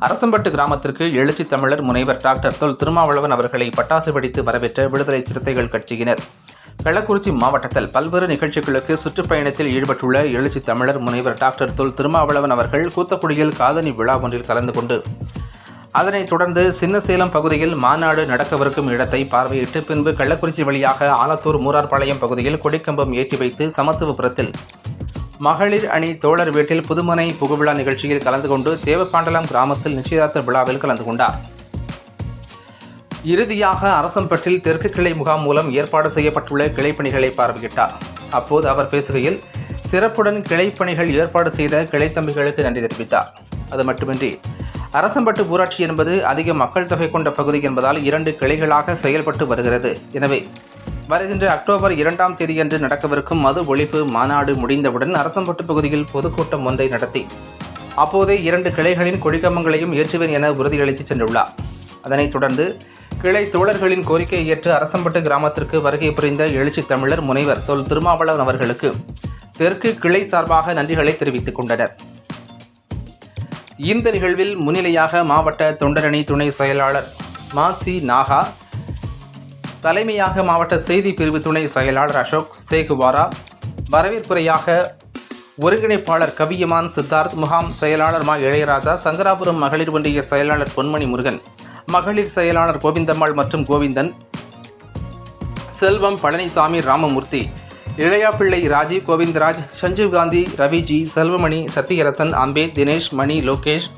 அரசம்பட்டு கிராமத்திற்கு எழுச்சி தமிழர் முனைவர் டாக்டர் தொல் திருமாவளவன் அவர்களை பட்டாசு வெடித்து வரவேற்ற விடுதலை சிறுத்தைகள் கட்சியினர். கள்ளக்குறிச்சி மாவட்டத்தில் பல்வேறு நிகழ்ச்சிகளுக்கு சுற்றுப்பயணத்தில் ஈடுபட்டுள்ள எழுச்சி தமிழர் முனைவர் டாக்டர் தொல் திருமாவளவன் அவர்கள் கூத்தக்குடியில் காதணி விழா ஒன்றில் கலந்து கொண்டு அதனைத் தொடர்ந்து சின்னசேலம் பகுதியில் மாநாடு நடக்கவிருக்கும் இடத்தை பார்வையிட்டு பின்பு கள்ளக்குறிச்சி வழியாக ஆலத்தூர் மூரார்பாளையம் பகுதியில் கொடிக்கம்பம் ஏற்றி வைத்து சமத்துவபுரத்தில் மகளிர் அணி தோழர் வீட்டில் புதுமனை புகுவிழா நிகழ்ச்சியில் கலந்து கொண்டு தேவப்பாண்டலம் கிராமத்தில் நிச்சயதார்த்த விழாவில் கலந்து கொண்டார். இறுதியாக அரசம்பட்டில் தெற்கு கிளை முகாம் மூலம் ஏற்பாடு செய்யப்பட்டுள்ள கிளைப்பணிகளை பார்வையிட்டார். அப்போது அவர் பேசுகையில் சிறப்புடன் கிளைப்பணிகள் ஏற்பாடு செய்த கிளைத்தம்பிகளுக்கு நன்றி தெரிவித்தார். அது மட்டுமின்றி அரசம்பட்டு ஊராட்சி என்பது அதிக மக்கள் தொகை கொண்ட பகுதி என்பதால் 2 கிளைகளாக செயல்பட்டு வருகிறது. எனவே வருகின்ற அக்டோபர் 2ஆம் தேதியன்று நடக்கவிருக்கும் மது ஒழிப்பு மாநாடு முடிந்தவுடன் அரசம்பட்டு பகுதியில் பொதுக்கூட்டம் ஒன்றை நடத்தி அப்போதே 2 கிளைகளின் கொடிக்கம்பங்களையும் ஏற்றுவேன் என உறுதியளித்து சென்றுள்ளார். அதனைத் தொடர்ந்து கிளை தோழர்களின் கோரிக்கையை ஏற்று அரசம்பட்டு கிராமத்திற்கு வருகை புரிந்த எழுச்சி தமிழர் முனைவர் தொல் திருமாவளவன் அவர்களுக்கு தெற்கு கிளை சார்பாக நன்றிகளை தெரிவித்துக் கொண்டனர். இந்த நிகழ்வில் முன்னிலையாக மாவட்ட தொண்டரணி துணை செயலாளர் மாசி நாகா, தலைமையாக மாவட்ட செய்தி பிரிவு துணை செயலாளர் அசோக் சேகுவாரா, வரவேற்புரையாக ஒருங்கிணைப்பாளர் கவியமான் சித்தார்த், முகாம் செயலாளர் மா இளையராஜா, சங்கராபுரம் மகளிர் ஒன்றிய செயலாளர் பொன்மணி முருகன், மகளிர் செயலாளர் கோவிந்தம்மாள் மற்றும் கோவிந்தன், செல்வம், பழனிசாமி, ராமமூர்த்தி, இளையாப்பிள்ளை, ராஜீவ், கோவிந்தராஜ், சஞ்சீவ் காந்தி, ரவிஜி, செல்வமணி, சத்தியரசன், அம்பேத், தினேஷ், மணி, லோகேஷ்,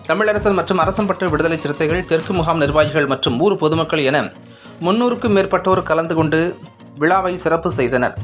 தமிழரசன் மற்றும் அரசம்பட்டு விடுதலை சிறுத்தைகள் தெற்கு முகாம் நிர்வாகிகள் மற்றும் ஊர் பொதுமக்கள் என 300க்கும் மேற்பட்டோர் கலந்து கொண்டு விழாவை சிறப்பு செய்தனர்.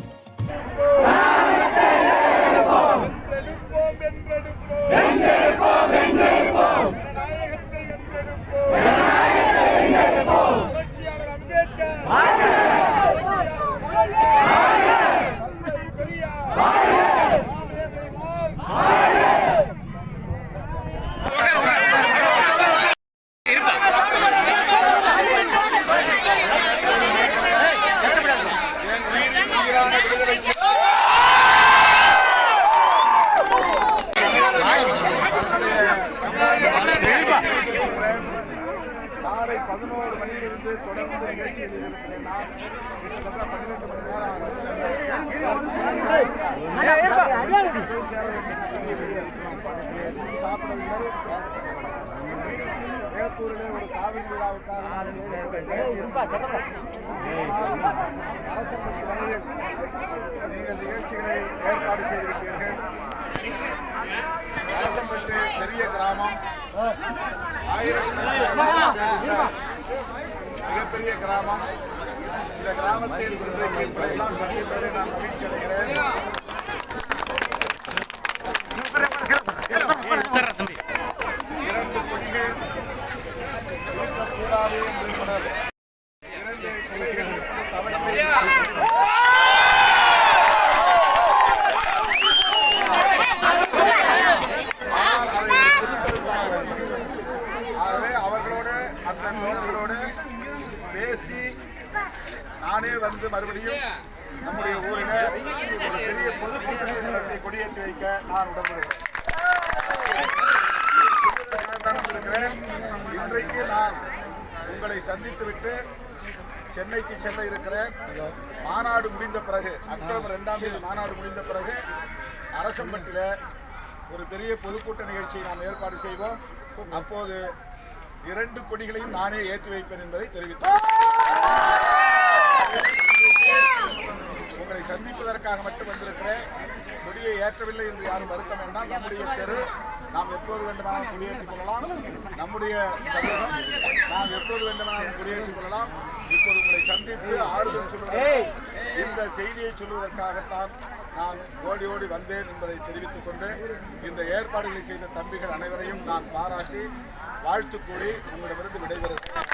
காலை 11 மணியிலிருந்து தொடர்ந்து நிகழ்ச்சியில் இருக்கிறேன். நான் கிட்டத்தட்ட 12 மணி நேரம் சாப்பிடவில்லை. வேப்பூரிலே ஒரு காவிரி விழாவுக்காக அரசம்பட்டு வரையில் நீங்கள் நிகழ்ச்சிகளை ஏற்பாடு செய்திருப்பீர்கள். அரசம்பட்டு பெரிய கிராமம், மிகப்பெரிய கிராமம். இந்த கிராமத்தில் எல்லாம் சந்திப்பதை நான் மகிழ்ச்சி அடைகிறேன். 2 கொடிகள் இருக்கக்கூடாது என்று சொன்னார். 2 கிளைகள் தவறு. ஆகவே அவர்களோடு அந்த தோழர்களோடு பேசி நானே வந்து மறுபடியும் நம்முடைய ஊரில் ஒரு பெரிய பொதுக்கூட்டத்தை நடத்தி கொடியேற்றி வைக்க நான் உடன்படுகிறேன். இன்றைக்கு நான் உங்களை சந்தித்துவிட்டு சென்னைக்கு செல்ல இருக்கிறேன். மாநாடு முடிந்த பிறகு அக்டோபர் 2ஆம் தேதி மாநாடு முடிந்த பிறகு அரசம்பட்டில் ஒரு பெரிய பொதுக்கூட்ட நிகழ்ச்சியை நாம் ஏற்பாடு செய்வோம். அப்போது 2 கொடிகளையும் நானே ஏற்றி வைப்பேன் என்பதை தெரிவித்தேன். உங்களை சந்திப்பதற்காக மட்டும் வந்திருக்கிறேன். கொடியை ஏற்றவில்லை என்று யாரும் வருத்தம் வேண்டாம். நம்முடைய தெரு நாம் எப்போது வேண்டுமானாலும் கொடியேற்றிக் கொள்ளலாம். நம்முடைய சமூகம் நாம் எப்போது வேண்டுமானாலும் கொடியேற்றிக் கொள்ளலாம். இப்போது உங்களை சந்தித்து ஆறுதல் சொல்வதற்கு இந்த செய்தியை சொல்வதற்காகத்தான் நான் ஓடி ஓடி வந்தேன் என்பதை தெரிவித்துக் கொண்டு இந்த ஏற்பாடுகளை செய்த தம்பிகள் அனைவரையும் நான் பாராட்டி வாழ்த்து கூறி உங்களிடமிருந்து விடைபெறுகிறேன்.